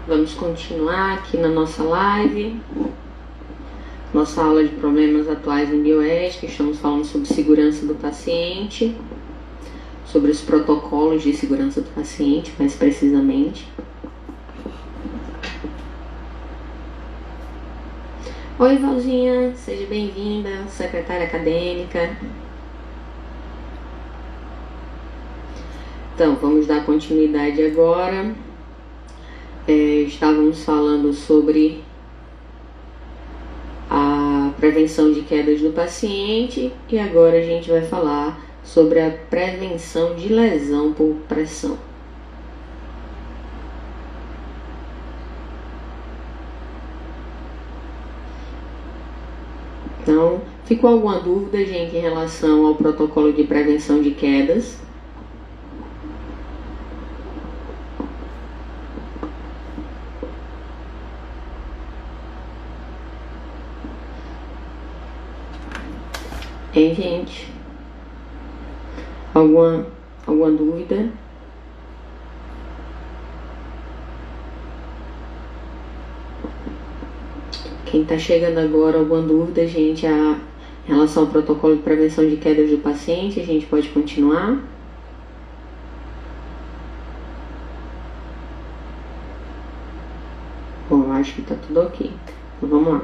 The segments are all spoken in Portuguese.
Vamos continuar aqui na nossa live, nossa aula de problemas atuais em bioética. Estamos falando sobre segurança do paciente, sobre os protocolos de segurança do paciente, mais precisamente. Oi, Valzinha, seja bem-vinda, secretária acadêmica. Então, vamos dar continuidade agora. Estávamos falando sobre a prevenção de quedas do paciente e agora a gente vai falar sobre a prevenção de lesão por pressão. Então, ficou alguma dúvida, gente, em relação ao protocolo de prevenção de quedas? Hein, gente? Alguma dúvida? Quem está chegando agora, alguma dúvida, gente, em relação ao protocolo de prevenção de quedas do paciente, a gente pode continuar? Bom, eu acho que está tudo ok. Então, vamos lá.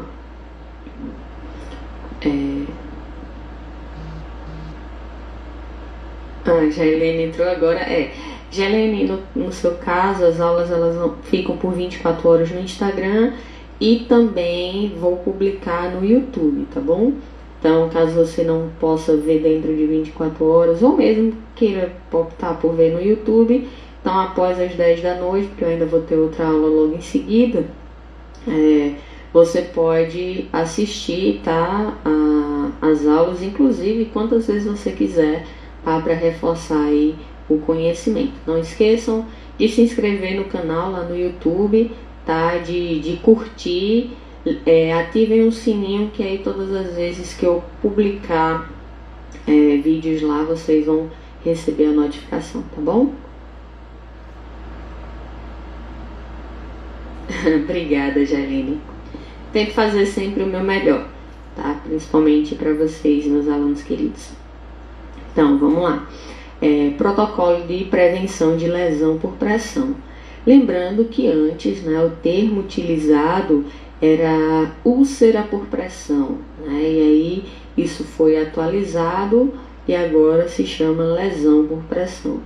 Jailene entrou agora. Jailene, no seu caso, as aulas ficam por 24 horas no Instagram e também vou publicar no YouTube, tá bom? Então, caso você não possa ver dentro de 24 horas, ou mesmo queira optar por ver no YouTube, então após as 10 da noite, porque eu ainda vou ter outra aula logo em seguida, você pode assistir, tá, as aulas, inclusive quantas vezes você quiser, tá, para reforçar aí o conhecimento. Não esqueçam de se inscrever no canal lá no YouTube, tá, de curtir, ativem o sininho, que aí todas as vezes que eu publicar vídeos lá, vocês vão receber a notificação, tá bom? Obrigada, Jaline. Tenho que fazer sempre o meu melhor, tá? Principalmente para vocês, meus alunos queridos. Então, vamos lá. Protocolo de prevenção de lesão por pressão. Lembrando que antes, né, o termo utilizado era úlcera por pressão, né? E aí isso foi atualizado e agora se chama lesão por pressão.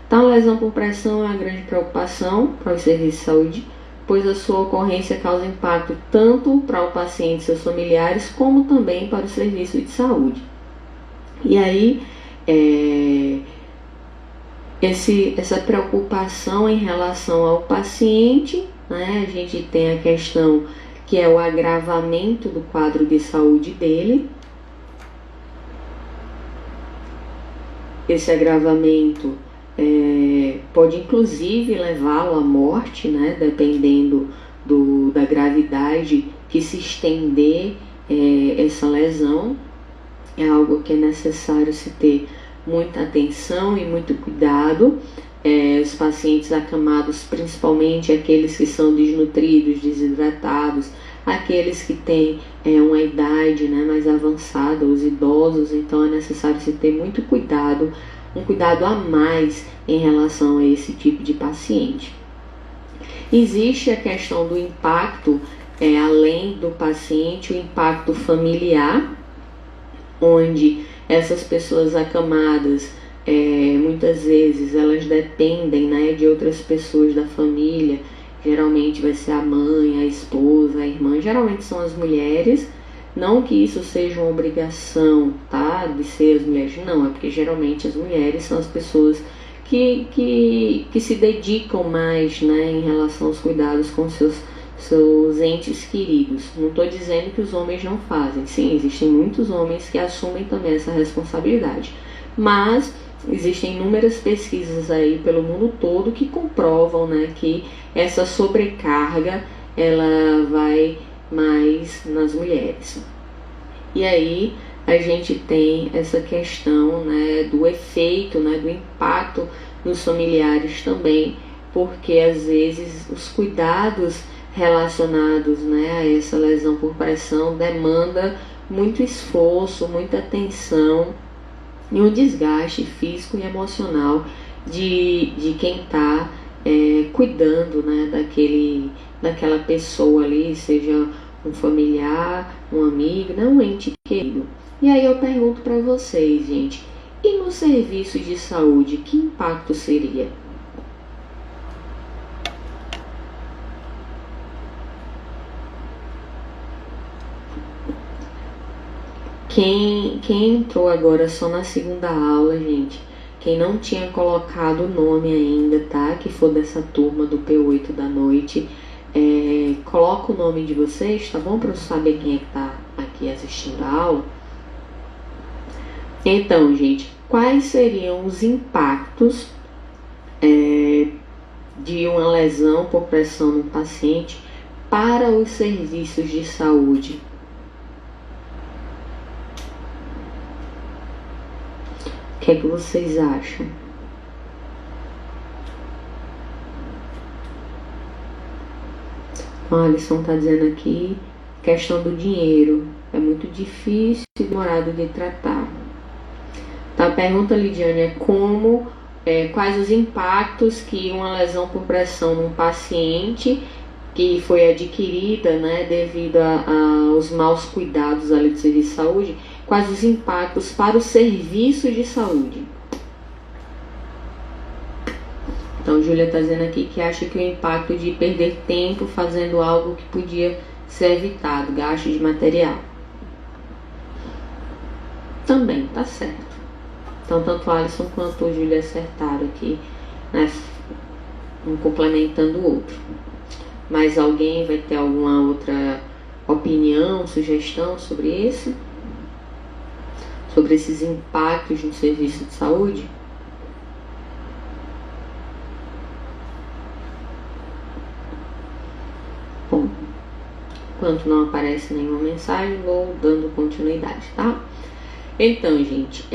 Então, lesão por pressão é uma grande preocupação para os serviços de saúde, pois a sua ocorrência causa impacto tanto para o paciente e seus familiares, como também para o serviço de saúde. E aí, essa preocupação em relação ao paciente, né, a gente tem a questão que é o agravamento do quadro de saúde dele. Esse agravamento pode inclusive levá-lo à morte, né, dependendo da gravidade que se estender essa lesão. É algo que é necessário se ter muita atenção e muito cuidado. Os pacientes acamados, principalmente aqueles que são desnutridos, desidratados, aqueles que têm uma idade, né, mais avançada, os idosos, então é necessário se ter muito cuidado, um cuidado a mais em relação a esse tipo de paciente. Existe a questão do impacto, além do paciente, o impacto familiar, onde essas pessoas acamadas, muitas vezes elas dependem, né, de outras pessoas da família. Geralmente vai ser a mãe, a esposa, a irmã, geralmente são as mulheres. Não que isso seja uma obrigação, tá, de ser as mulheres, não, é porque geralmente as mulheres são as pessoas que se dedicam mais, né, em relação aos cuidados com seus entes queridos. Não estou dizendo que os homens não fazem, sim, existem muitos homens que assumem também essa responsabilidade, mas existem inúmeras pesquisas aí pelo mundo todo que comprovam, né, que essa sobrecarga ela vai mais nas mulheres. E aí a gente tem essa questão, né, do efeito, né, do impacto nos familiares também, porque às vezes os cuidados relacionados, né, a essa lesão por pressão demanda muito esforço, muita atenção e um desgaste físico e emocional de quem está cuidando, né, daquela pessoa ali, seja um familiar, um amigo, não um ente querido. E aí eu pergunto para vocês, gente, e no serviço de saúde, que impacto seria? Quem entrou agora só na segunda aula, gente, quem não tinha colocado o nome ainda, tá? Que for dessa turma do P8 da noite, coloca o nome de vocês, tá bom? Para eu saber quem é que tá aqui assistindo a aula. Então, gente, quais seriam os impactos de uma lesão por pressão no paciente para os serviços de saúde? O que é que vocês acham? O Alisson está dizendo aqui, questão do dinheiro. É muito difícil e demorado de tratar. Tá, a pergunta, Lidiane, é quais os impactos que uma lesão por pressão num paciente que foi adquirida, né, devido aos maus cuidados ali do serviço de saúde, quais os impactos para o serviço de saúde? Então, Júlia está dizendo aqui que acha que o impacto de perder tempo fazendo algo que podia ser evitado, gasto de material. Também, tá certo. Então, tanto Alisson quanto o Júlia acertaram aqui, né, um complementando o outro. Mas alguém vai ter alguma outra opinião, sugestão sobre isso? Sobre esses impactos no serviço de saúde? Bom, enquanto não aparece nenhuma mensagem, vou dando continuidade, tá? Então, gente,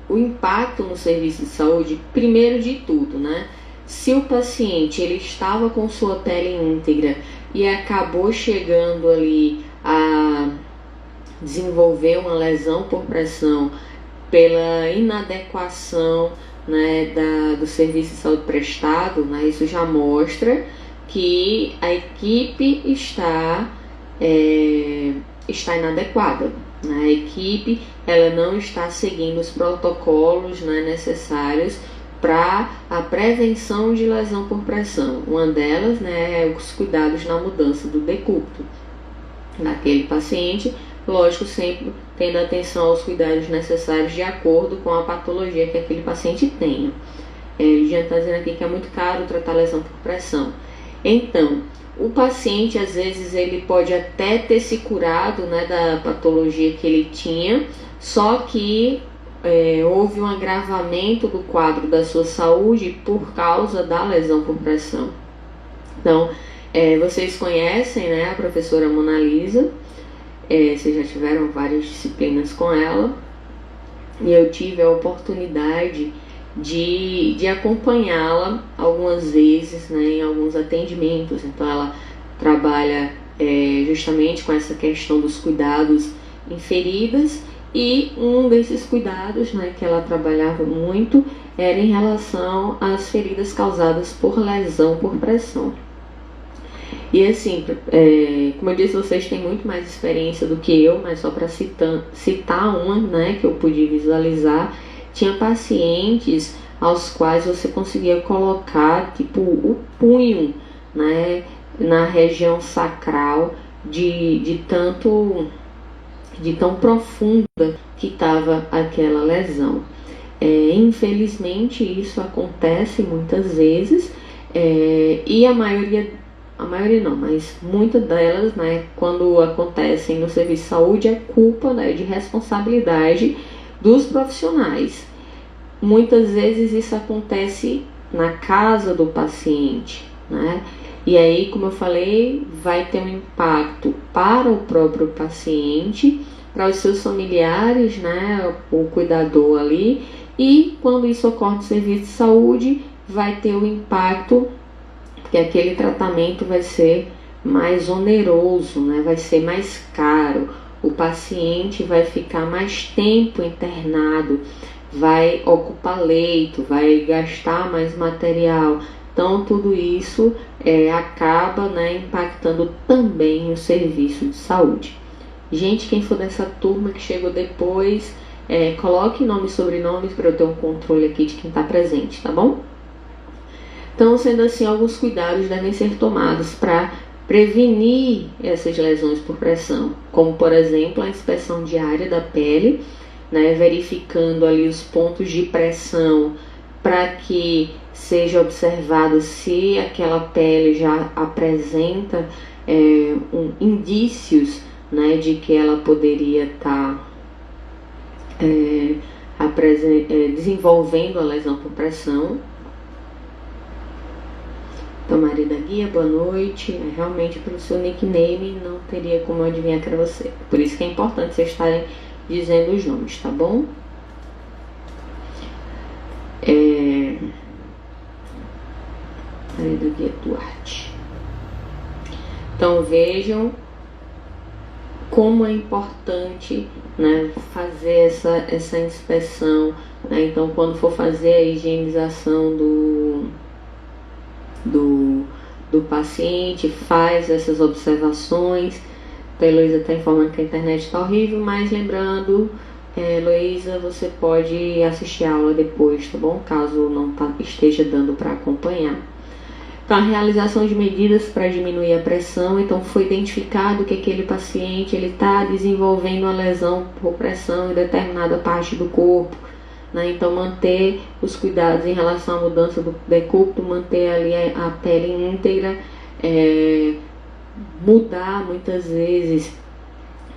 o impacto no serviço de saúde, primeiro de tudo, né? Se o paciente ele estava com sua pele íntegra e acabou chegando ali a desenvolver uma lesão por pressão pela inadequação, né, do serviço de saúde prestado, né, isso já mostra que a equipe está inadequada. A equipe ela não está seguindo os protocolos, né, necessários para a prevenção de lesão por pressão. Uma delas, né, é os cuidados na mudança do decúbito daquele paciente, lógico, sempre tendo atenção aos cuidados necessários de acordo com a patologia que aquele paciente tenha. Lidiane está dizendo aqui que é muito caro tratar lesão por pressão. Então, o paciente, às vezes, ele pode até ter se curado, né, da patologia que ele tinha, só que houve um agravamento do quadro da sua saúde por causa da lesão por pressão. Então, vocês conhecem, né, a professora Mona Lisa, vocês já tiveram várias disciplinas com ela, e eu tive a oportunidade de acompanhá-la algumas vezes, né, em alguns atendimentos. Então ela trabalha justamente com essa questão dos cuidados em feridas, e um desses cuidados, né, que ela trabalhava muito era em relação às feridas causadas por lesão por pressão. E assim, como eu disse, vocês têm muito mais experiência do que eu, mas só para citar uma, né, que eu pude visualizar, tinha pacientes aos quais você conseguia colocar tipo o punho, né, na região sacral de tão profunda que estava aquela lesão. Infelizmente isso acontece muitas vezes, e a maioria não, mas muitas delas, né, quando acontecem no serviço de saúde, é culpa, né, de responsabilidade dos profissionais. Muitas vezes isso acontece na casa do paciente, né? E aí, como eu falei, vai ter um impacto para o próprio paciente, para os seus familiares, né, o cuidador ali, e quando isso ocorre no serviço de saúde, vai ter o impacto, porque aquele tratamento vai ser mais oneroso, né? Vai ser mais caro, o paciente vai ficar mais tempo internado, vai ocupar leito, vai gastar mais material. Então, tudo isso acaba, né, impactando também o serviço de saúde. Gente, quem for dessa turma que chegou depois, coloque nome e sobrenomes para eu ter um controle aqui de quem está presente, tá bom? Então, sendo assim, alguns cuidados devem ser tomados para prevenir essas lesões por pressão, como, por exemplo, a inspeção diária da pele, né, verificando ali os pontos de pressão para que seja observado se aquela pele já apresenta indícios, né, de que ela poderia estar desenvolvendo a lesão por pressão. Então, Maria da Guia, boa noite. Realmente, pelo seu nickname, não teria como eu adivinhar que era você. Por isso que é importante vocês estarem dizendo os nomes, tá bom? Maria da Guia Duarte. Então, vejam como é importante, né, fazer essa inspeção, né? Então, quando for fazer a higienização do paciente, faz essas observações. A Heloísa está informando que a internet está horrível, mas lembrando, Heloísa, você pode assistir a aula depois, tá bom? Caso não esteja dando para acompanhar. Então, a realização de medidas para diminuir a pressão. Então, foi identificado que aquele paciente está desenvolvendo uma lesão por pressão em determinada parte do corpo, né? Então, manter os cuidados em relação à mudança do decúbito, manter ali a pele íntegra, mudar muitas vezes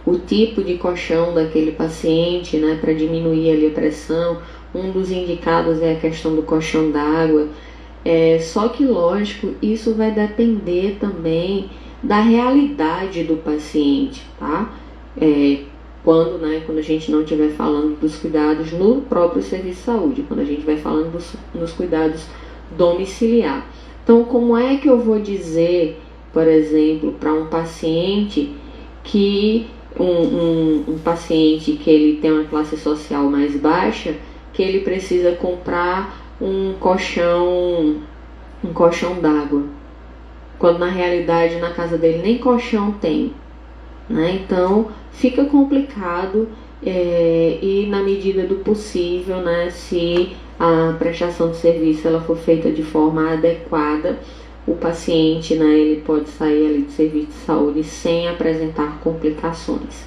o tipo de colchão daquele paciente, né, para diminuir ali a pressão. Um dos indicados é a questão do colchão d'água. Só que, lógico, isso vai depender também da realidade do paciente, tá? Quando a gente não estiver falando dos cuidados no próprio serviço de saúde, quando a gente vai falando nos cuidados domiciliar. Então, como é que eu vou dizer, por exemplo, para um paciente que um paciente que ele tem uma classe social mais baixa, que ele precisa comprar um colchão d'água, quando na realidade na casa dele nem colchão tem, né? Então fica complicado, e na medida do possível, né, se a prestação de serviço ela for feita de forma adequada, o paciente, né, ele pode sair ali do serviço de saúde sem apresentar complicações.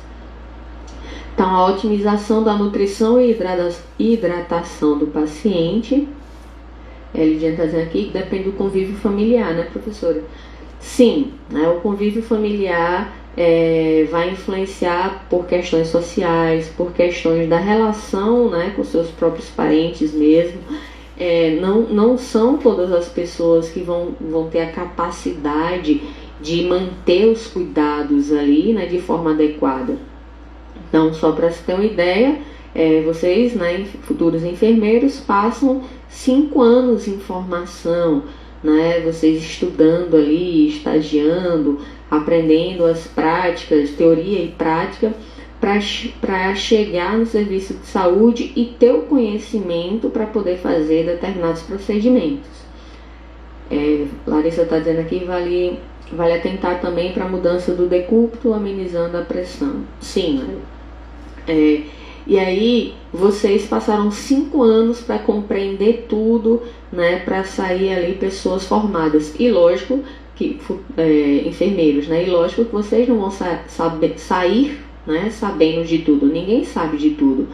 Então, a otimização da nutrição e hidratação do paciente. Lidiane está dizendo aqui que depende do convívio familiar, né, professora? Sim, né, o convívio familiar vai influenciar por questões sociais, por questões da relação, né, com seus próprios parentes mesmo. Não são todas as pessoas que vão ter a capacidade de manter os cuidados ali, né, de forma adequada. Então, só para se ter uma ideia, vocês, né, futuros enfermeiros, passam 5 anos em formação, né, vocês estudando ali, estagiando, aprendendo as práticas, teoria e prática, para chegar no serviço de saúde e ter o conhecimento para poder fazer determinados procedimentos. Larissa está dizendo aqui, vale atentar também para a mudança do decúbito, amenizando a pressão. Sim, e aí vocês passaram 5 anos para compreender tudo, né, para sair ali pessoas formadas. E lógico que enfermeiros, né? E lógico que vocês não vão sair, né, sabendo de tudo. Ninguém sabe de tudo.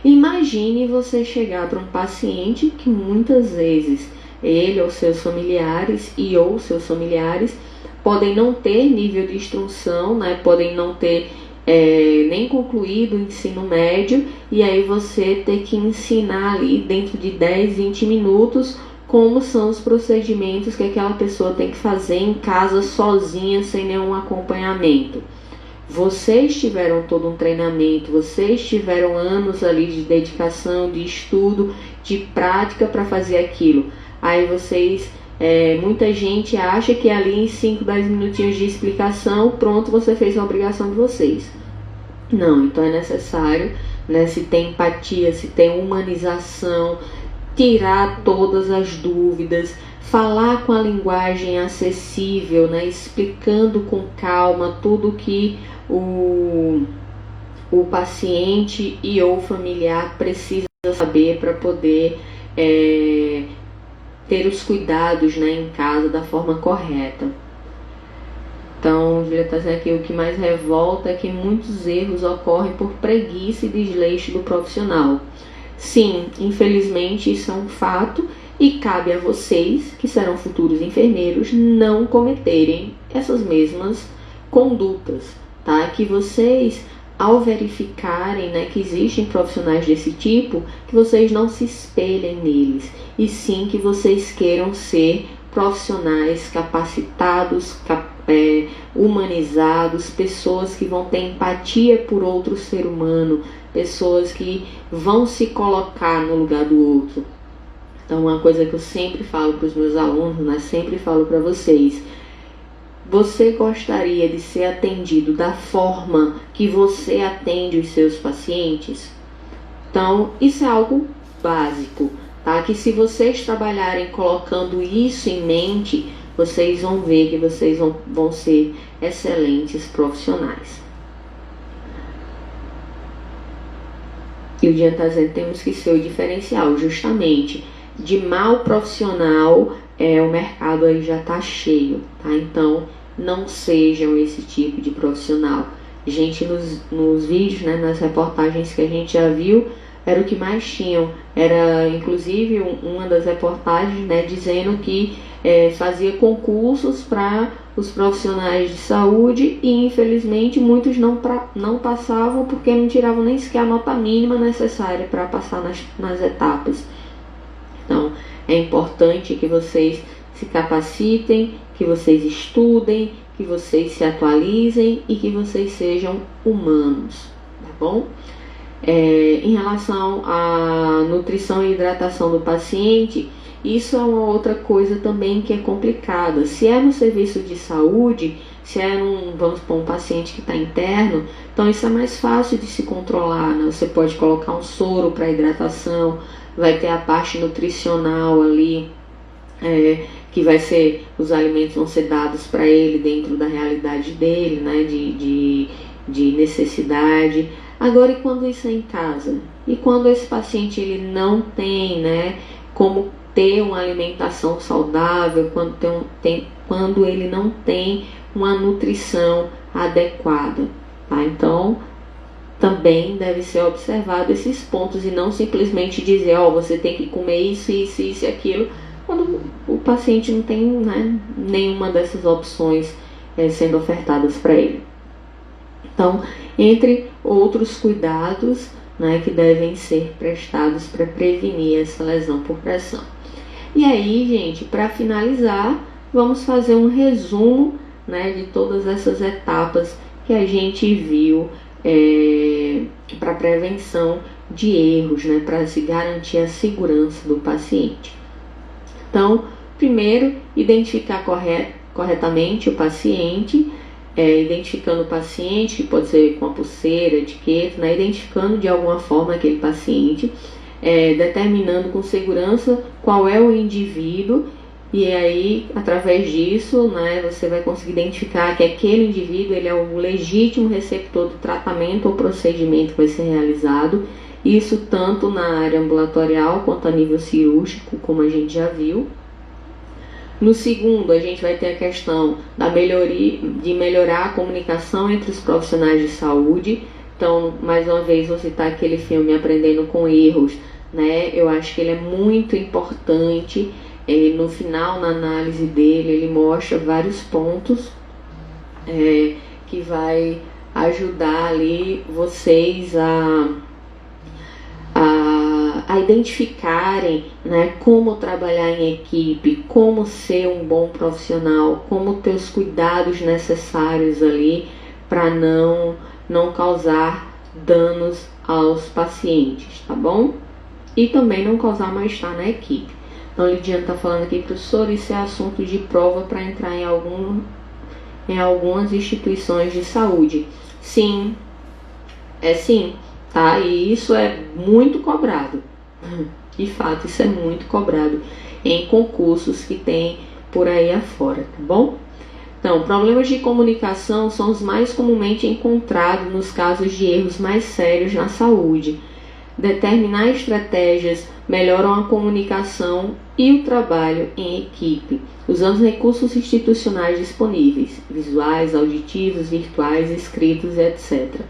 Imagine você chegar para um paciente que muitas vezes ele ou seus familiares podem não ter nível de instrução, né, podem não ter nem concluído o ensino médio, e aí você ter que ensinar ali dentro de 10, 20 minutos como são os procedimentos que aquela pessoa tem que fazer em casa sozinha, sem nenhum acompanhamento. Vocês tiveram todo um treinamento, vocês tiveram anos ali de dedicação, de estudo, de prática para fazer aquilo. aí vocês, muita gente acha que ali em 5, 10 minutinhos de explicação, pronto, você fez a obrigação de vocês. Não, então é necessário, né, se tem empatia, se tem humanização, tirar todas as dúvidas, falar com a linguagem acessível, né, explicando com calma tudo que o paciente e ou familiar precisa saber para poder ter os cuidados, né, em casa da forma correta. Então, Julia está dizendo aqui, o que mais revolta é que muitos erros ocorrem por preguiça e desleixo do profissional. Sim, infelizmente isso é um fato e cabe a vocês, que serão futuros enfermeiros, não cometerem essas mesmas condutas, tá? Que vocês, ao verificarem, né, que existem profissionais desse tipo, que vocês não se espelhem neles, e sim que vocês queiram ser profissionais capacitados, humanizados, pessoas que vão ter empatia por outro ser humano, pessoas que vão se colocar no lugar do outro. Então, uma coisa que eu sempre falo para os meus alunos, né, sempre falo para vocês: você gostaria de ser atendido da forma que você atende os seus pacientes? Então, isso é algo básico, tá? Que se vocês trabalharem colocando isso em mente, vocês vão ver que vocês vão ser excelentes profissionais. E o Diante está dizendo, temos que ser o diferencial, justamente. De mau profissional, o mercado aí já está cheio, tá? Então, não sejam esse tipo de profissional. Gente, nos vídeos, né, nas reportagens que a gente já viu, era o que mais tinham. Era, inclusive, uma das reportagens, né, dizendo que fazia concursos para os profissionais de saúde e, infelizmente, muitos não passavam porque não tiravam nem sequer a nota mínima necessária para passar nas etapas. Então, é importante que vocês se capacitem, que vocês estudem, que vocês se atualizem e que vocês sejam humanos, tá bom? Em relação à nutrição e hidratação do paciente, isso é uma outra coisa também que é complicada. Se é no serviço de saúde, se é vamos supor, um paciente que está interno, então isso é mais fácil de se controlar, né? Você pode colocar um soro para hidratação, vai ter a parte nutricional ali, que vai ser, os alimentos vão ser dados para ele dentro da realidade dele, né, de necessidade. Agora, e quando isso é em casa? E quando esse paciente ele não tem, né, como ter uma alimentação saudável, quando ele não tem uma nutrição adequada, tá? Então, também deve ser observado esses pontos e não simplesmente dizer, você tem que comer isso, isso, isso e aquilo, quando o paciente não tem, né, nenhuma dessas opções sendo ofertadas para ele. Então, entre outros cuidados, né, que devem ser prestados para prevenir essa lesão por pressão. E aí, gente, para finalizar, vamos fazer um resumo, né, de todas essas etapas que a gente viu para prevenção de erros, né, para se garantir a segurança do paciente. Então, primeiro, identificar corretamente o paciente, identificando o paciente, que pode ser com a pulseira, etiqueta, né, identificando de alguma forma aquele paciente, determinando com segurança qual é o indivíduo, e aí, através disso, né, você vai conseguir identificar que aquele indivíduo ele é o legítimo receptor do tratamento ou procedimento que vai ser realizado, isso tanto na área ambulatorial quanto a nível cirúrgico, como a gente já viu. No segundo, a gente vai ter a questão de melhorar a comunicação entre os profissionais de saúde. Então, mais uma vez, vou citar aquele filme Aprendendo com Erros, né? Eu acho que ele é muito importante. No final, na análise dele, ele mostra vários pontos que vai ajudar ali vocês a identificarem, né, como trabalhar em equipe, como ser um bom profissional, como ter os cuidados necessários ali para não causar danos aos pacientes, tá bom? E também não causar mal-estar na equipe. Então, Lidiane está falando aqui, professor, isso é assunto de prova para entrar em algumas instituições de saúde. Sim, sim, tá? E isso é muito cobrado. De fato, isso é muito cobrado em concursos que tem por aí afora, tá bom? Então, problemas de comunicação são os mais comumente encontrados nos casos de erros mais sérios na saúde. Determinar estratégias melhoram a comunicação e o trabalho em equipe, usando os recursos institucionais disponíveis, visuais, auditivos, virtuais, escritos, etc.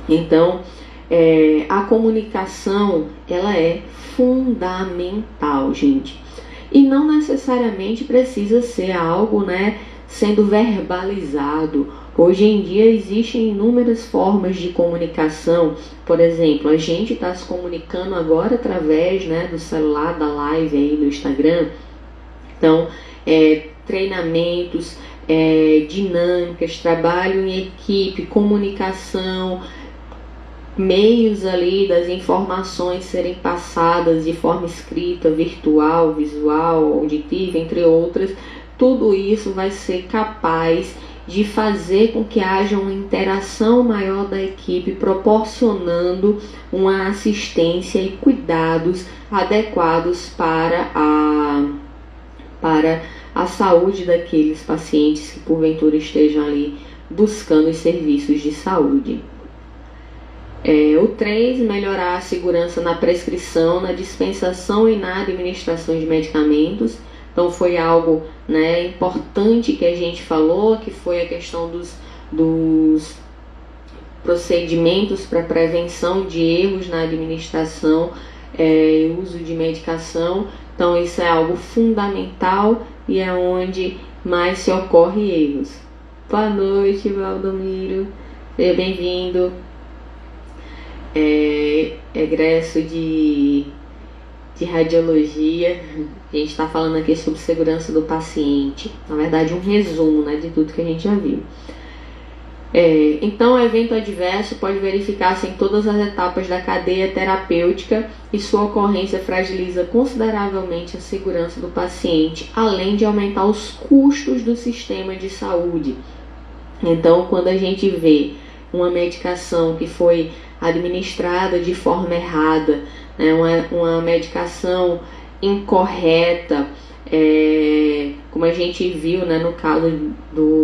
Então, a comunicação, ela é fundamental, gente. E não necessariamente precisa ser algo, sendo verbalizado. Hoje em dia existem inúmeras formas de comunicação. Por exemplo, a gente está se comunicando agora através, do celular, da live aí no Instagram. Então, treinamentos, dinâmicas, trabalho em equipe, comunicação, meios ali das informações serem passadas de forma escrita, virtual, visual, auditiva, entre outras. Tudo isso vai ser capaz de fazer com que haja uma interação maior da equipe, proporcionando uma assistência e cuidados adequados para a saúde daqueles pacientes que porventura estejam ali buscando os serviços de saúde. O 3, melhorar a segurança na prescrição, na dispensação e na administração de medicamentos. Então foi algo importante que a gente falou, que foi a questão dos procedimentos para prevenção de erros na administração e uso de medicação. Então isso é algo fundamental e é onde mais se ocorre erros. Boa noite, Valdomiro. Seja bem-vindo. Egresso de radiologia. A gente está falando aqui sobre segurança do paciente. Na verdade, um resumo de tudo que a gente já viu. Então, o evento adverso pode verificar-se em todas as etapas da cadeia terapêutica e sua ocorrência fragiliza consideravelmente a segurança do paciente, além de aumentar os custos do sistema de saúde. Então, quando a gente vê uma medicação que foi administrada de forma errada, uma medicação incorreta, como a gente viu no caso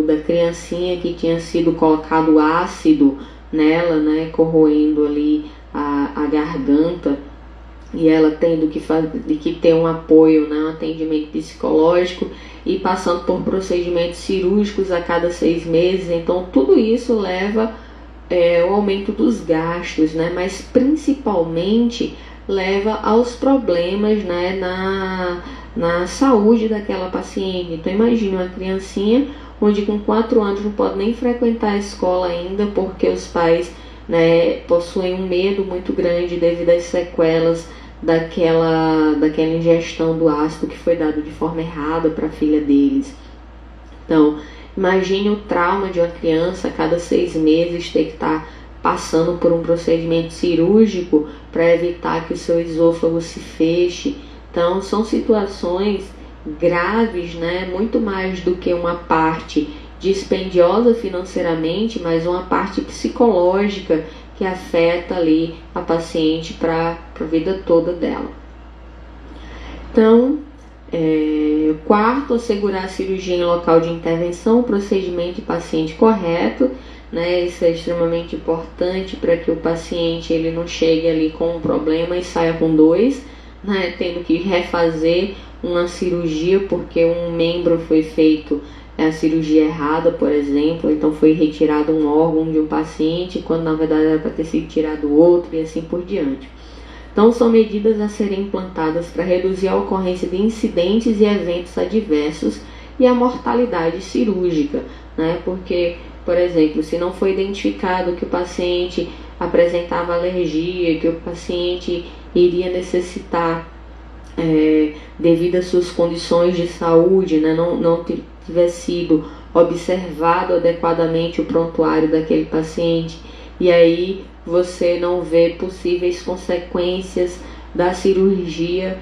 da criancinha que tinha sido colocado ácido nela, corroendo ali a garganta, e ela tendo que ter um apoio, um atendimento psicológico e passando por procedimentos cirúrgicos a cada 6 meses. Então tudo isso leva o aumento dos gastos, mas principalmente leva aos problemas na saúde daquela paciente. Então imagine uma criancinha onde com 4 anos não pode nem frequentar a escola ainda, porque os pais possuem um medo muito grande devido às sequelas daquela ingestão do ácido que foi dado de forma errada para a filha deles. Então imagine o trauma de uma criança a cada 6 meses ter que estar passando por um procedimento cirúrgico para evitar que o seu esôfago se feche. Então são situações graves, muito mais do que uma parte dispendiosa financeiramente, mas uma parte psicológica que afeta ali a paciente para a vida toda dela. Então, 4, assegurar a cirurgia em local de intervenção, procedimento e paciente correto. Isso é extremamente importante para que o paciente ele não chegue ali com um problema e saia com 2, tendo que refazer uma cirurgia porque um membro foi feito a cirurgia errada, por exemplo, então foi retirado um órgão de um paciente quando na verdade era para ter sido tirado outro e assim por diante. Então são medidas a serem implantadas para reduzir a ocorrência de incidentes e eventos adversos e a mortalidade cirúrgica, porque, por exemplo, se não foi identificado que o paciente apresentava alergia, que o paciente iria necessitar, devido às suas condições de saúde, não tiver sido observado adequadamente o prontuário daquele paciente, e aí você não vê possíveis consequências da cirurgia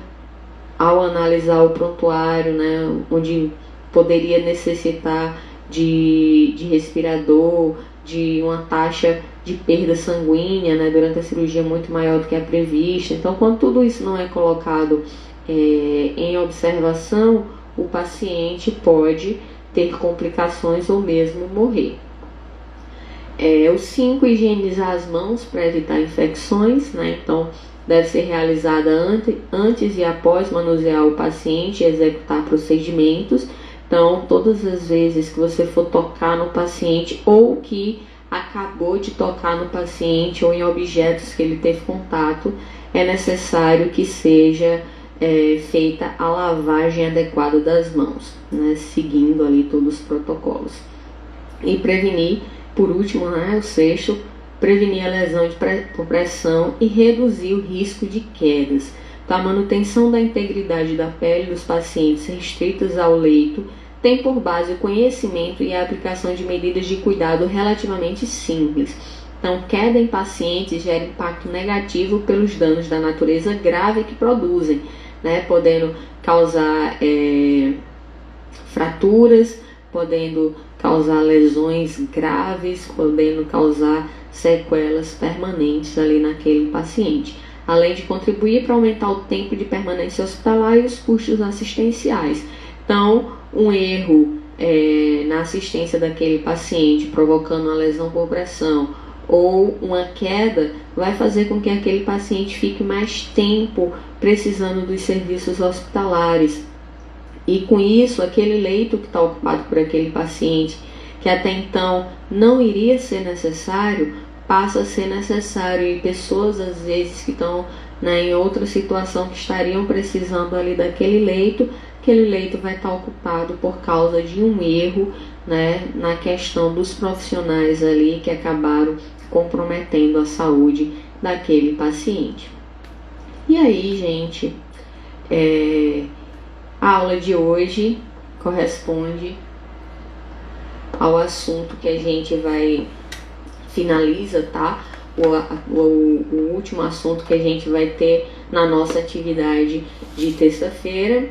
ao analisar o prontuário, né, onde poderia necessitar de respirador, de uma taxa de perda sanguínea, né, durante a cirurgia muito maior do que a prevista. Então, quando tudo isso não é colocado em observação, o paciente pode ter complicações ou mesmo morrer. O 5, higienizar as mãos para evitar infecções, né? Então, deve ser realizada antes e após manusear o paciente e executar procedimentos. Então, todas as vezes que você for tocar no paciente ou que acabou de tocar no paciente ou em objetos que ele teve contato, é necessário que seja feita a lavagem adequada das mãos, né, seguindo ali todos os protocolos. E prevenir, por último, né, o 6º, prevenir a lesão por pressão e reduzir o risco de quedas. Então, a manutenção da integridade da pele dos pacientes restritas ao leito tem por base o conhecimento e a aplicação de medidas de cuidado relativamente simples. Então, queda em pacientes gera impacto negativo pelos danos da natureza grave que produzem, né, podendo causar fraturas, podendo causar lesões graves, podendo causar sequelas permanentes ali naquele paciente, além de contribuir para aumentar o tempo de permanência hospitalar e os custos assistenciais. Então, um erro na assistência daquele paciente, provocando uma lesão por pressão ou uma queda, vai fazer com que aquele paciente fique mais tempo precisando dos serviços hospitalares. E com isso, aquele leito que está ocupado por aquele paciente, que até então não iria ser necessário, passa a ser necessário. E pessoas, às vezes, que estão, né, em outra situação, que estariam precisando ali daquele leito, aquele leito vai estar ocupado por causa de um erro, né, na questão dos profissionais ali que acabaram comprometendo a saúde daquele paciente. E aí, gente, a aula de hoje corresponde ao assunto que a gente finaliza, tá? O último assunto que a gente vai ter na nossa atividade de terça-feira.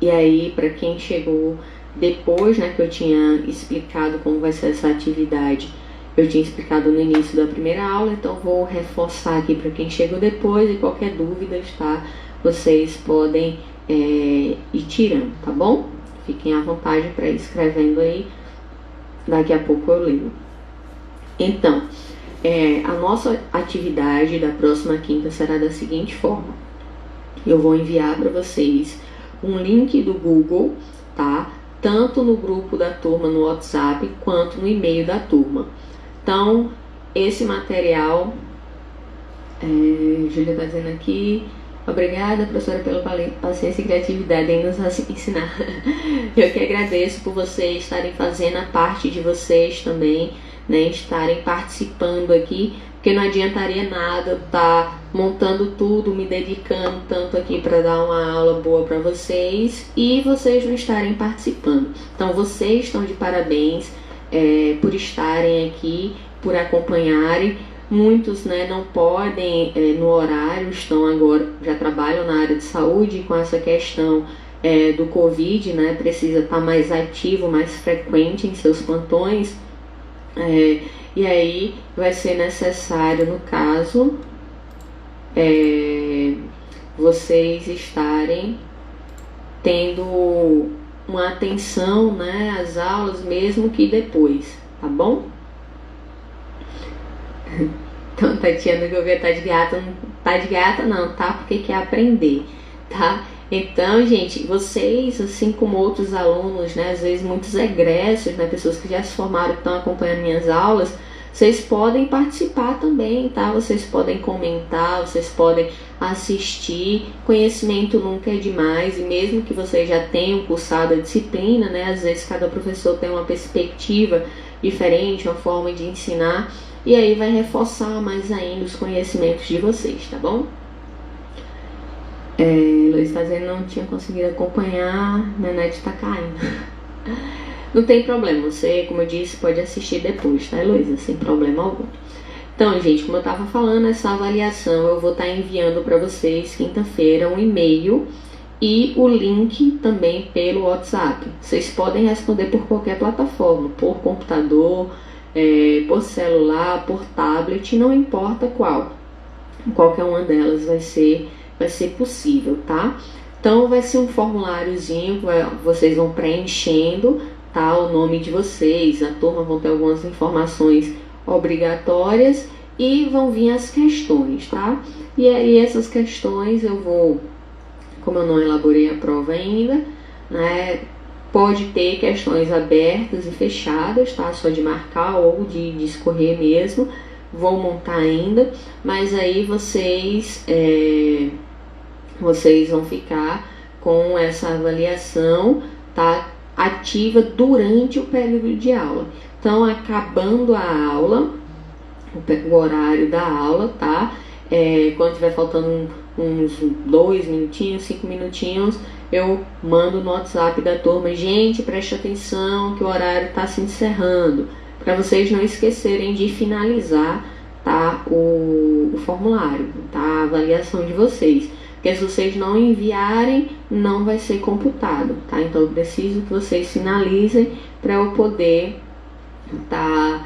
E aí, para quem chegou depois, né, que eu tinha explicado como vai ser essa atividade, eu tinha explicado no início da primeira aula, então vou reforçar aqui para quem chegou depois, e qualquer dúvida, tá? Vocês podem ir tirando, tá bom? Fiquem à vontade para ir escrevendo aí, daqui a pouco eu leio. Então, a nossa atividade da próxima quinta será da seguinte forma: eu vou enviar para vocês um link do Google, tá? Tanto no grupo da turma no WhatsApp, quanto no e-mail da turma. Então, esse material, Júlia está dizendo aqui, obrigada, professora, pela paciência e criatividade em nos ensinar. Eu que agradeço por vocês estarem fazendo a parte de vocês também, né, estarem participando aqui, porque não adiantaria nada estar montando tudo, me dedicando tanto aqui para dar uma aula boa para vocês e vocês não estarem participando. Então, vocês estão de parabéns por estarem aqui, por acompanharem. Muitos, né, não podem no horário, estão agora, já trabalham na área de saúde, com essa questão do Covid, né, precisa estar mais ativo, mais frequente em seus plantões, e aí vai ser necessário, no caso, vocês estarem tendo uma atenção, né, às aulas, mesmo que depois, tá bom? Então, Tatiana Gouveia tá de gata, não tá de gata não, tá? Porque quer aprender, tá? Então, gente, vocês, assim como outros alunos, né, às vezes muitos egressos, né, pessoas que já se formaram, que estão acompanhando minhas aulas, vocês podem participar também, tá? Vocês podem comentar, vocês podem assistir. Conhecimento nunca é demais, e mesmo que vocês já tenham cursado a disciplina, né, às vezes cada professor tem uma perspectiva diferente, uma forma de ensinar, e aí vai reforçar mais ainda os conhecimentos de vocês, tá bom? Luiz está dizendo, não tinha conseguido acompanhar, minha net tá caindo. Não tem problema, você, como eu disse, pode assistir depois, tá, Heloísa? Sem problema algum. Então, gente, como eu estava falando, essa avaliação eu vou estar enviando para vocês quinta-feira um e-mail e o link também pelo WhatsApp. Vocês podem responder por qualquer plataforma, por computador, por celular, por tablet, não importa qual. Qualquer uma delas vai ser possível, tá? Então vai ser um formuláriozinho que vocês vão preenchendo, tá? O nome de vocês, a turma vão ter algumas informações obrigatórias e vão vir as questões, tá? E aí essas questões eu vou, como eu não elaborei a prova ainda, né? Pode ter questões abertas e fechadas, tá? Só de marcar ou de escorrer mesmo. Vou montar ainda, mas aí vocês vão ficar com essa avaliação, tá, ativa durante o período de aula. Então, acabando a aula, o horário da aula, tá? Quando estiver faltando uns 2 minutinhos, 5 minutinhos, eu mando no WhatsApp da turma, gente, preste atenção que o horário está se encerrando, para vocês não esquecerem de finalizar, tá, o formulário, tá, a avaliação de vocês, porque se vocês não enviarem, não vai ser computado, tá? Então eu preciso que vocês finalizem para eu poder tá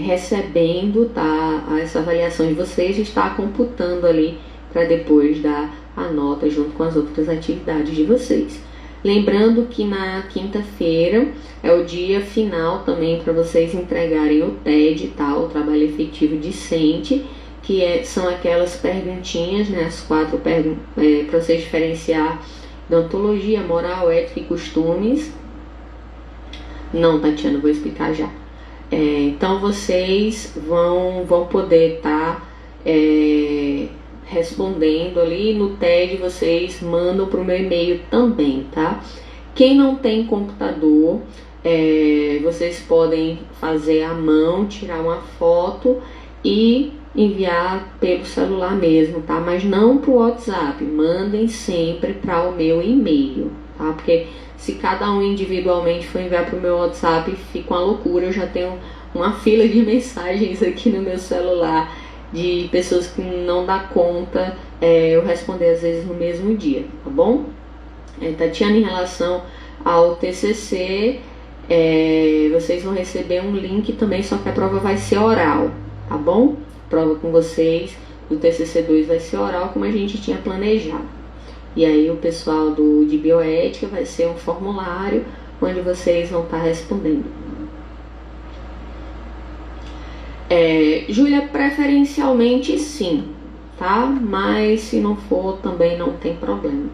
recebendo, tá, essa avaliação de vocês e estar computando ali para depois dar a nota junto com as outras atividades de vocês. Lembrando que na quinta-feira é o dia final também para vocês entregarem o TED, tá? O trabalho efetivo discente, que são aquelas perguntinhas, né? As 4 perguntas para vocês diferenciar deontologia, moral, ética e costumes. Não, Tatiana, vou explicar já. Então vocês vão poder estar respondendo ali no TED, vocês mandam para o meu e-mail também, tá? Quem não tem computador, vocês podem fazer à mão, tirar uma foto e enviar pelo celular mesmo, tá? Mas não para o WhatsApp, mandem sempre para o meu e-mail, tá? Porque se cada um individualmente for enviar para o meu WhatsApp, fica uma loucura. Eu já tenho uma fila de mensagens aqui no meu celular de pessoas que não dá conta eu responder às vezes no mesmo dia, tá bom? Tatiana, em relação ao TCC, vocês vão receber um link também, só que a prova vai ser oral, tá bom? A prova com vocês do TCC2 vai ser oral, como a gente tinha planejado. E aí o pessoal de bioética vai ser um formulário onde vocês vão estar respondendo. Júlia, preferencialmente sim, tá? Mas se não for, também não tem problema.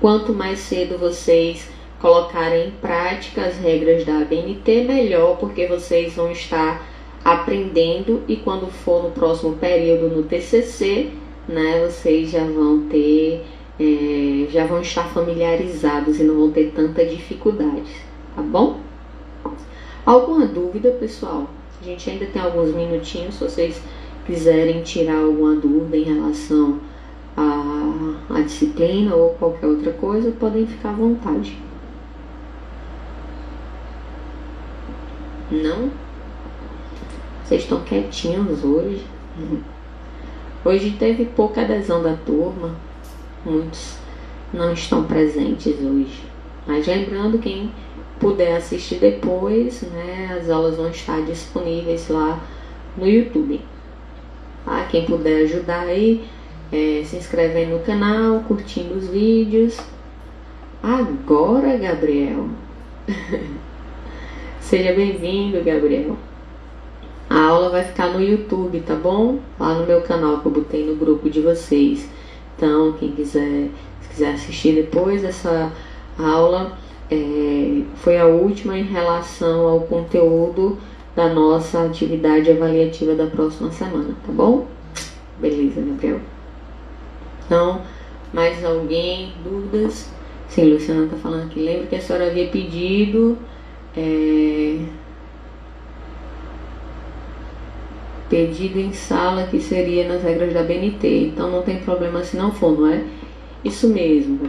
Quanto mais cedo vocês colocarem em prática as regras da ABNT, melhor, porque vocês vão estar aprendendo e quando for no próximo período no TCC, né, vocês já vão estar familiarizados e não vão ter tanta dificuldade, tá bom? Alguma dúvida, pessoal? A gente ainda tem alguns minutinhos, se vocês quiserem tirar alguma dúvida em relação à disciplina ou qualquer outra coisa, podem ficar à vontade. Não? Vocês estão quietinhos hoje? Hoje teve pouca adesão da turma, muitos não estão presentes hoje. Mas lembrando, quem puder assistir depois, né, as aulas vão estar disponíveis lá no YouTube. Tá? Quem puder ajudar aí, se inscrevendo no canal, curtindo os vídeos. Agora, Gabriel. Seja bem-vindo, Gabriel. A aula vai ficar no YouTube, tá bom? Lá no meu canal que eu botei no grupo de vocês. Então, quem quiser assistir depois, essa aula foi a última em relação ao conteúdo da nossa atividade avaliativa da próxima semana, tá bom? Beleza, Gabriel. Então, mais alguém? Dúvidas? Sim, Luciana tá falando aqui. Lembro que a senhora havia pedido em sala, que seria nas regras da BNT, então não tem problema se não for, não é? Isso mesmo,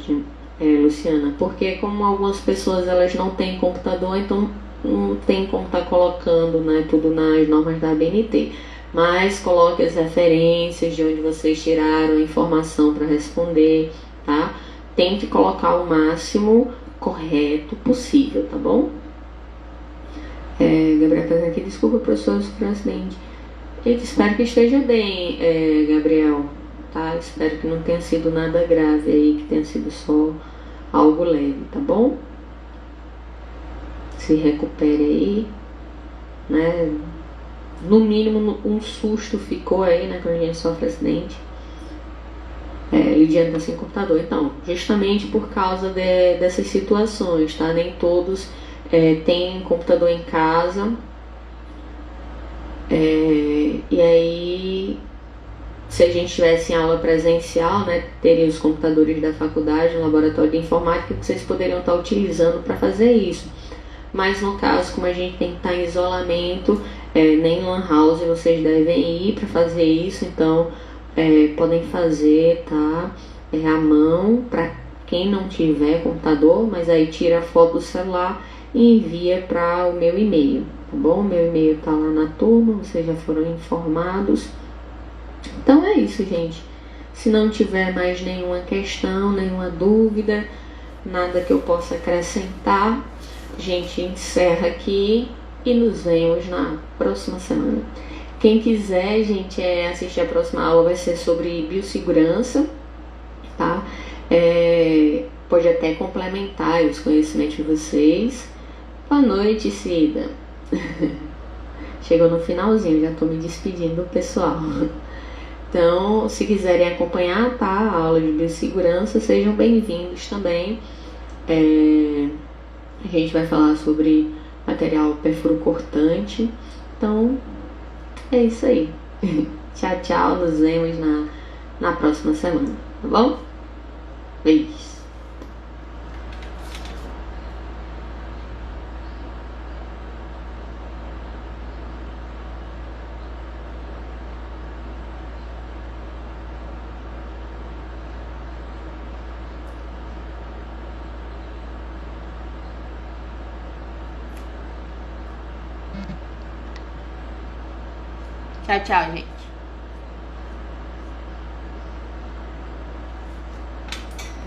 Luciana, porque como algumas pessoas elas não têm computador, então não tem como estar colocando, né, tudo nas normas da BNT. mas coloque as referências de onde vocês tiraram a informação para responder, tá? Tente colocar o máximo correto possível, tá bom? Gabriel tá aqui, desculpa, professor, por um acidente. Eu espero que esteja bem, Gabriel, tá? Espero que não tenha sido nada grave aí, que tenha sido só algo leve, tá bom? Se recupere aí, né? No mínimo um susto ficou aí, né, quando a gente sofre acidente. Lidiane tá sem computador. Então, justamente por causa dessas situações, tá? Nem todos têm computador em casa. E aí, se a gente tivesse em aula presencial, né, teria os computadores da faculdade, o laboratório de informática, que vocês poderiam estar utilizando para fazer isso. Mas no caso, como a gente tem que estar em isolamento, nem lan house vocês devem ir para fazer isso, então podem fazer, tá? À mão, para quem não tiver computador, mas aí tira a foto do celular e envia para o meu e-mail, tá bom? Meu e-mail tá lá na turma, vocês já foram informados. Então é isso, gente. Se não tiver mais nenhuma questão, nenhuma dúvida, nada que eu possa acrescentar, a gente encerra aqui e nos vemos na próxima semana. Quem quiser, gente, assistir a próxima aula, vai ser sobre biossegurança, tá? Pode até complementar os conhecimentos de vocês. Boa noite, Cida. Chegou no finalzinho, já tô me despedindo do pessoal. Então, se quiserem acompanhar, tá, a aula de biossegurança, sejam bem-vindos também. A gente vai falar sobre material perfuro-cortante. Então, é isso aí. Tchau, tchau. Nos vemos na próxima semana, tá bom? Beijos. Tchau, tchau, gente.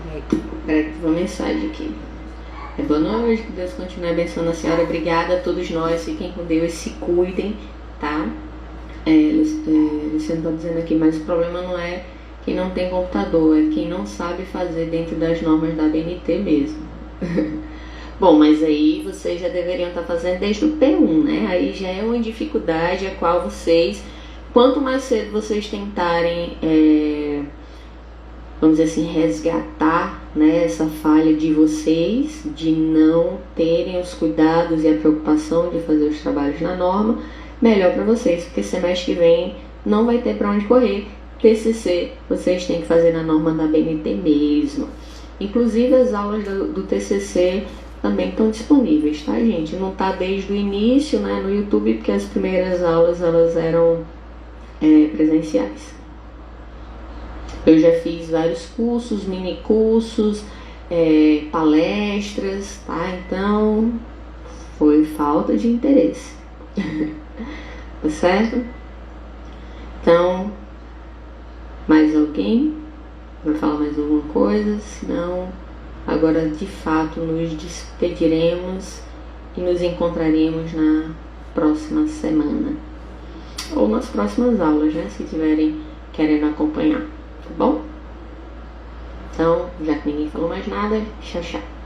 Peraí que teve uma mensagem aqui. Boa noite, que Deus continue abençoando a senhora. Obrigada a todos nós. Fiquem com Deus, se cuidem, tá? Luciano tá dizendo aqui, mas o problema não é quem não tem computador, é quem não sabe fazer dentro das normas da ABNT mesmo. Bom, mas aí vocês já deveriam estar fazendo desde o P1, né? Aí já é uma dificuldade a qual vocês, quanto mais cedo vocês tentarem, vamos dizer assim, resgatar, né, essa falha de vocês, de não terem os cuidados e a preocupação de fazer os trabalhos na norma, melhor para vocês, porque semestre que vem não vai ter para onde correr. TCC vocês têm que fazer na norma da ABNT mesmo. Inclusive as aulas do TCC também estão disponíveis, tá, gente? Não tá desde o início, né, no YouTube, porque as primeiras aulas elas eram presenciais. Eu já fiz vários cursos, mini cursos, palestras, tá? Então foi falta de interesse. Tá certo? Então, mais alguém vai falar mais alguma coisa? Senão, agora de fato nos despediremos e nos encontraremos na próxima semana. Ou nas próximas aulas, né? Se tiverem querendo acompanhar, tá bom? Então, já que ninguém falou mais nada, tchau, tchau.